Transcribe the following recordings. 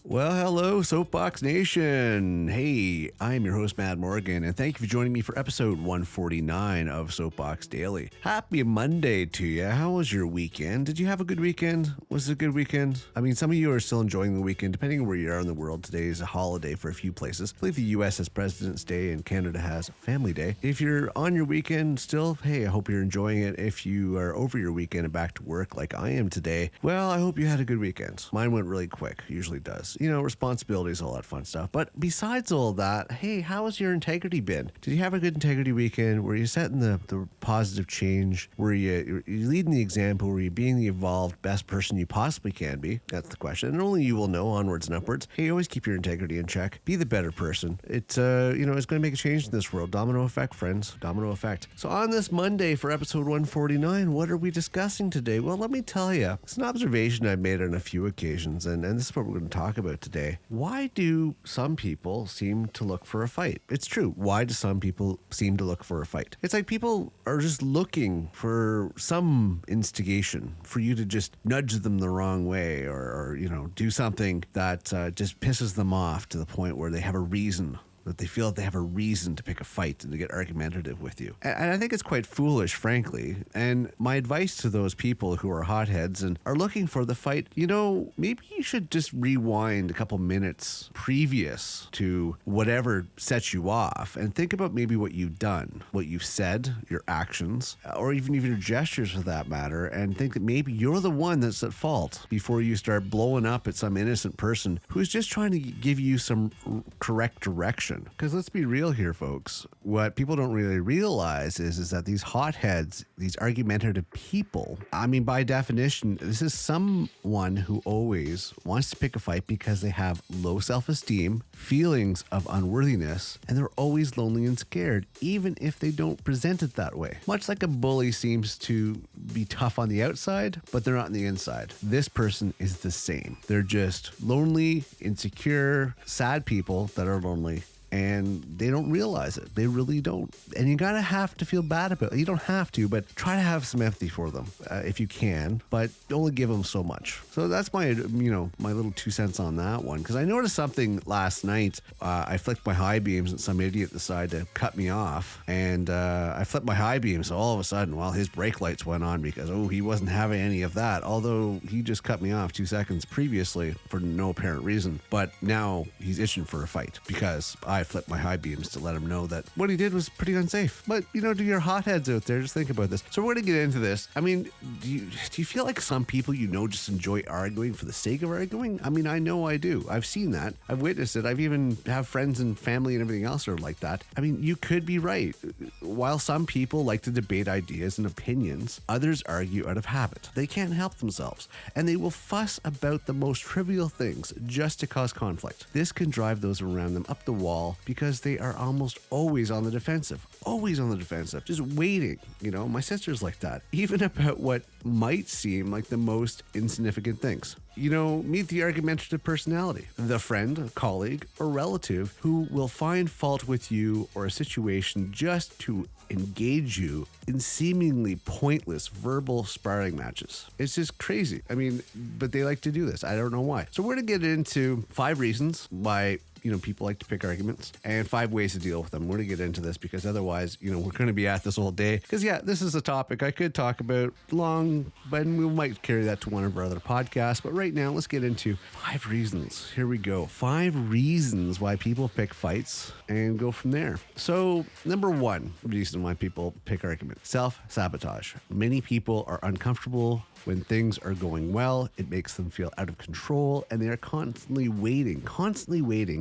Well, hello, Soapbox Nation. Hey, I'm your host, Matt Morgan, and thank you for joining me for episode 149 of Soapbox Daily. Happy Monday to you. How was your weekend? Did you have a good weekend? Was it a good weekend? I mean, some of you are still enjoying the weekend, depending on where you are in the world. Today is a holiday for a few places. I believe the U.S. has President's Day and Canada has Family Day. If you're on your weekend still, hey, I hope you're enjoying it. If you are over your weekend and back to work like I am today, well, I hope you had a good weekend. Mine went really quick, usually does. You know, responsibilities, all that fun stuff. But besides all that, hey, how has your integrity been? Did you have a good integrity weekend? Were you setting the positive change? Were you leading the example? Were you being the evolved best person you possibly can be? That's the question. And only you will know, onwards and upwards. Hey, always keep your integrity in check. Be the better person. It's going to make a change in this world. Domino effect, friends. Domino effect. So on this Monday for episode 149, what are we discussing today? Well, let me tell you. It's an observation I've made on a few occasions, and this is what we're going to talk about today. Why do some people seem to look for a fight? It's true. Why do some people seem to look for a fight? It's like people are just looking for some instigation for you to just nudge them the wrong way or do something that just pisses them off to the point where they have a reason. That they feel that they have a reason to pick a fight and to get argumentative with you. And I think it's quite foolish, frankly. And my advice to those people who are hotheads and are looking for the fight, maybe you should just rewind a couple minutes previous to whatever sets you off and think about maybe what you've done, what you've said, your actions, or even your gestures for that matter, and think that maybe you're the one that's at fault before you start blowing up at some innocent person who's just trying to give you some correct direction. Because let's be real here, folks. What people don't really realize is that these hotheads, these argumentative people, I mean, by definition, this is someone who always wants to pick a fight because they have low self-esteem, feelings of unworthiness, and they're always lonely and scared, even if they don't present it that way. Much like a bully seems to be tough on the outside, but they're not on the inside. This person is the same. They're just lonely, insecure, sad people that are lonely. And they don't realize it. They really don't. And you gotta have to feel bad about it. You don't have to, but try to have some empathy for them if you can, but only give them so much. So that's my, my little 2 cents on that one. Because I noticed something last night. I flicked my high beams and some idiot decided to cut me off. And I flipped my high beams. So all of a sudden, his brake lights went on because, he wasn't having any of that. Although he just cut me off 2 seconds previously for no apparent reason. But now he's itching for a fight because I flipped my high beams to let him know that what he did was pretty unsafe. But, to your hotheads out there, just think about this. So we're going to get into this. I mean, do you feel like some people, just enjoy arguing for the sake of arguing? I mean, I know I do. I've seen that. I've witnessed it. I've even have friends and family and everything else are like that. I mean, you could be right. While some people like to debate ideas and opinions, others argue out of habit. They can't help themselves. And they will fuss about the most trivial things just to cause conflict. This can drive those around them up the wall because they are almost always on the defensive. Always on the defensive. Just waiting. My sister's like that. Even about what might seem like the most insignificant things. Meet the argumentative personality. The friend, colleague, or relative who will find fault with you or a situation just to engage you in seemingly pointless verbal sparring matches. It's just crazy. I mean, but they like to do this. I don't know why. So we're going to get into 5 reasons why people like to pick arguments and 5 ways to deal with them. We're going to get into this because otherwise, we're going to be at this all day. Because this is a topic I could talk about long, but we might carry that to one of our other podcasts. But right now, let's get into 5 reasons. Here we go. 5 reasons why people pick fights and go from there. So number 1 reason why people pick arguments: self-sabotage. Many people are uncomfortable when things are going well. It makes them feel out of control, and they are constantly waiting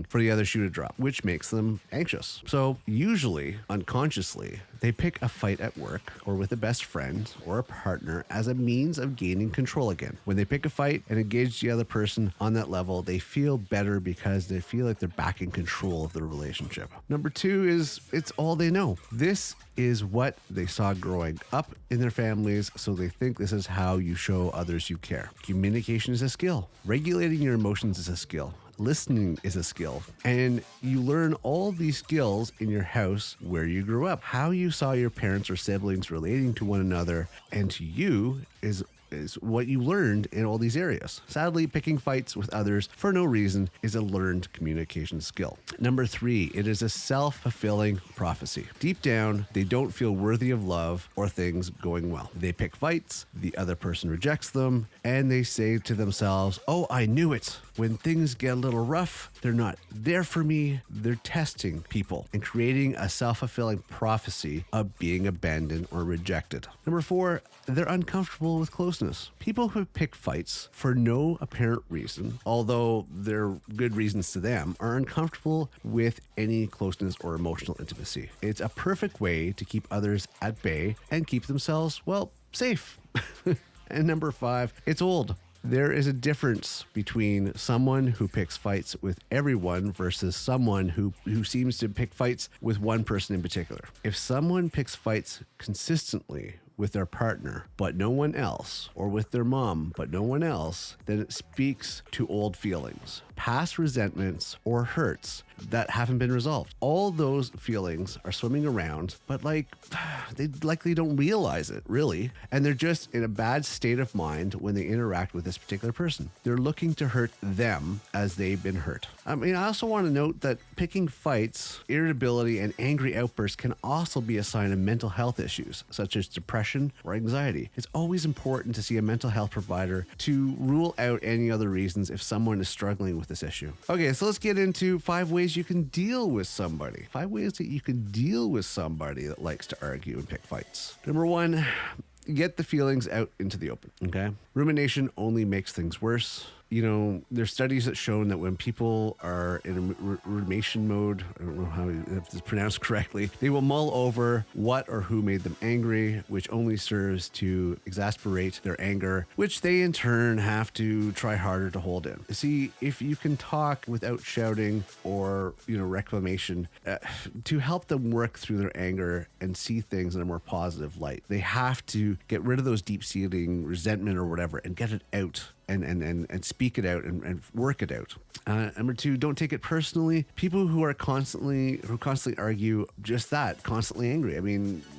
for the other shoe to drop, which makes them anxious. So usually, unconsciously, they pick a fight at work or with a best friend or a partner as a means of gaining control again. When they pick a fight and engage the other person on that level, they feel better because they feel like they're back in control of the relationship. Number 2 is it's all they know. This is what they saw growing up in their families, so they think this is how you show others you care. Communication is a skill. Regulating your emotions is a skill. Listening is a skill. And you learn all these skills in your house where you grew up. How you saw your parents or siblings relating to one another and to you is is what you learned in all these areas. Sadly, picking fights with others for no reason is a learned communication skill. Number 3, it is a self-fulfilling prophecy. Deep down, they don't feel worthy of love or things going well. They pick fights, the other person rejects them, and they say to themselves, "Oh, I knew it. When things get a little rough, they're not there for me." They're testing people and creating a self-fulfilling prophecy of being abandoned or rejected. Number 4, they're uncomfortable with closeness. People who pick fights for no apparent reason, although they're good reasons to them, are uncomfortable with any closeness or emotional intimacy. It's a perfect way to keep others at bay and keep themselves, well, safe. And number 5, it's old. There is a difference between someone who picks fights with everyone versus someone who seems to pick fights with one person in particular. If someone picks fights consistently with their partner, but no one else, or with their mom, but no one else, then it speaks to old feelings, past resentments, or hurts that haven't been resolved. All those feelings are swimming around, but they likely don't realize it, really. And they're just in a bad state of mind when they interact with this particular person. They're looking to hurt them as they've been hurt. I also want to note that picking fights, irritability, and angry outbursts can also be a sign of mental health issues, such as depression or anxiety. It's always important to see a mental health provider to rule out any other reasons if someone is struggling with this issue. Okay, so let's get into 5 ways you can deal with somebody. 5 ways that you can deal with somebody that likes to argue and pick fights. Number 1, get the feelings out into the open, okay? Rumination only makes things worse. There's studies that shown that when people are in a rumination mode, I don't know how if it's pronounced correctly, they will mull over what or who made them angry, which only serves to exasperate their anger, which they in turn have to try harder to hold in. See, if you can talk without shouting or, reclamation, to help them work through their anger and see things in a more positive light, they have to get rid of those deep-seating resentment or whatever and get it out. And speak it out and work it out. Number 2, don't take it personally. People who constantly argue just that, constantly angry.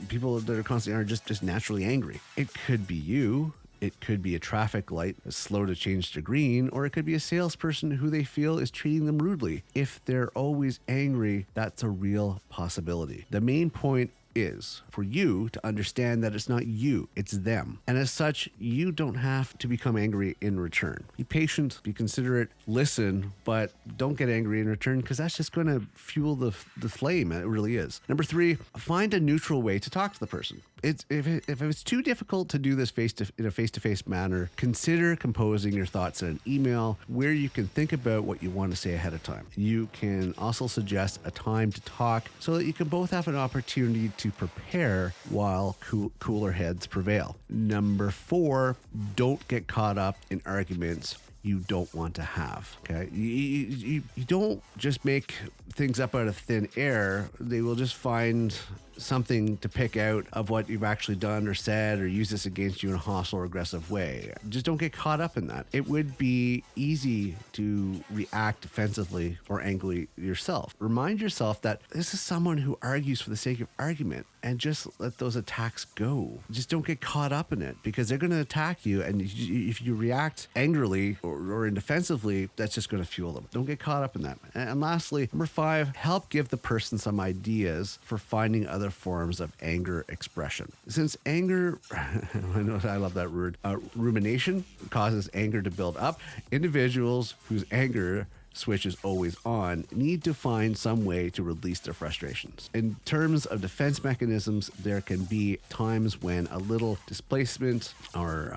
People that are constantly are just naturally angry. It could be you. It could be a traffic light that's slow to change to green, or it could be a salesperson who they feel is treating them rudely. If they're always angry, that's a real possibility. The main point is for you to understand that it's not you, it's them. And as such, you don't have to become angry in return. Be patient, be considerate, listen, but don't get angry in return because that's just going to fuel the flame. It really is. Number 3, find a neutral way to talk to the person. If it's too difficult to do this in a face-to-face manner, consider composing your thoughts in an email where you can think about what you want to say ahead of time. You can also suggest a time to talk so that you can both have an opportunity to prepare while cooler heads prevail. Number 4, don't get caught up in arguments you don't want to have. Okay, you don't just make things up out of thin air. They will just find something to pick out of what you've actually done or said or use this against you in a hostile or aggressive way. Just don't get caught up in that. It would be easy to react defensively or angrily yourself. Remind yourself that this is someone who argues for the sake of argument, and just let those attacks go. Just don't get caught up in it because they're going to attack you, and if you react angrily or defensively, that's just going to fuel them. Don't get caught up in that. And lastly, number 5, help give the person some ideas for finding other forms of anger expression. Since anger, I love that word, rumination causes anger to build up, individuals whose anger switch is always on need to find some way to release their frustrations. In terms of defense mechanisms, there can be times when a little displacement or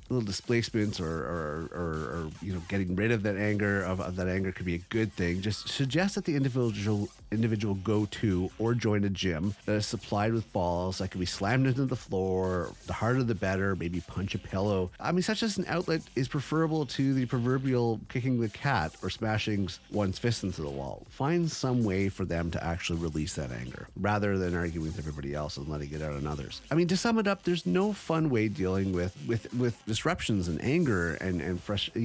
little displacements or getting rid of that anger of that anger could be a good thing. Just suggest that the individual go to or join a gym that is supplied with balls that can be slammed into the floor. The harder the better. Maybe punch a pillow. Such as an outlet is preferable to the proverbial kicking the cat or smashing one's fist into the wall. Find some way for them to actually release that anger rather than arguing with everybody else and letting it out on others. To sum it up, there's no fun way dealing with disruptions and anger and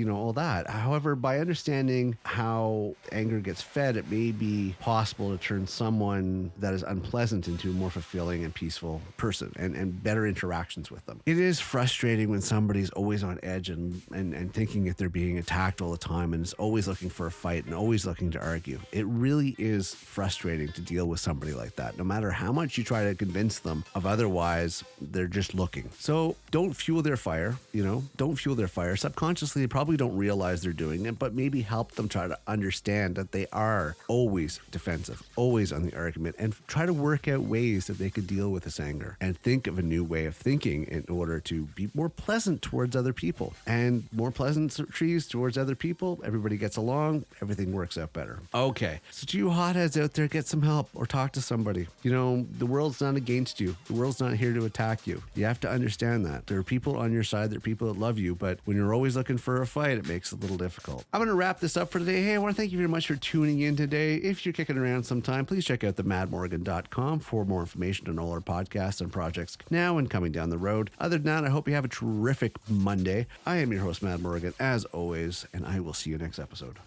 all that. However, by understanding how anger gets fed, it may be possible to turn someone that is unpleasant into a more fulfilling and peaceful person and better interactions with them. It is frustrating when somebody's always on edge and thinking that they're being attacked all the time and is always looking for a fight and always looking to argue. It really is frustrating to deal with somebody like that. No matter how much you try to convince them of otherwise, they're just looking. So don't fuel their fire, don't fuel their fire. Subconsciously, they probably don't realize they're doing it, but maybe help them try to understand that they are always defensive, always on the argument, and try to work out ways that they could deal with this anger and think of a new way of thinking in order to be more pleasant towards other people. And more pleasantries towards other people, everybody gets along, everything works out better. Okay, so to you hotheads out there, get some help or talk to somebody. The world's not against you. The world's not here to attack you. You have to understand that. There are people on your side, there are people that love you, but when you're always looking for a fight, it makes it a little difficult. I'm going to wrap this up for today. Hey, I want to thank you very much for tuning in today. If you're kicking around sometime, please check out themadmorgan.com for more information on all our podcasts and projects now and coming down the road. Other than that, I hope you have a terrific Monday. I am your host, Mad Morgan, as always, and I will see you next episode.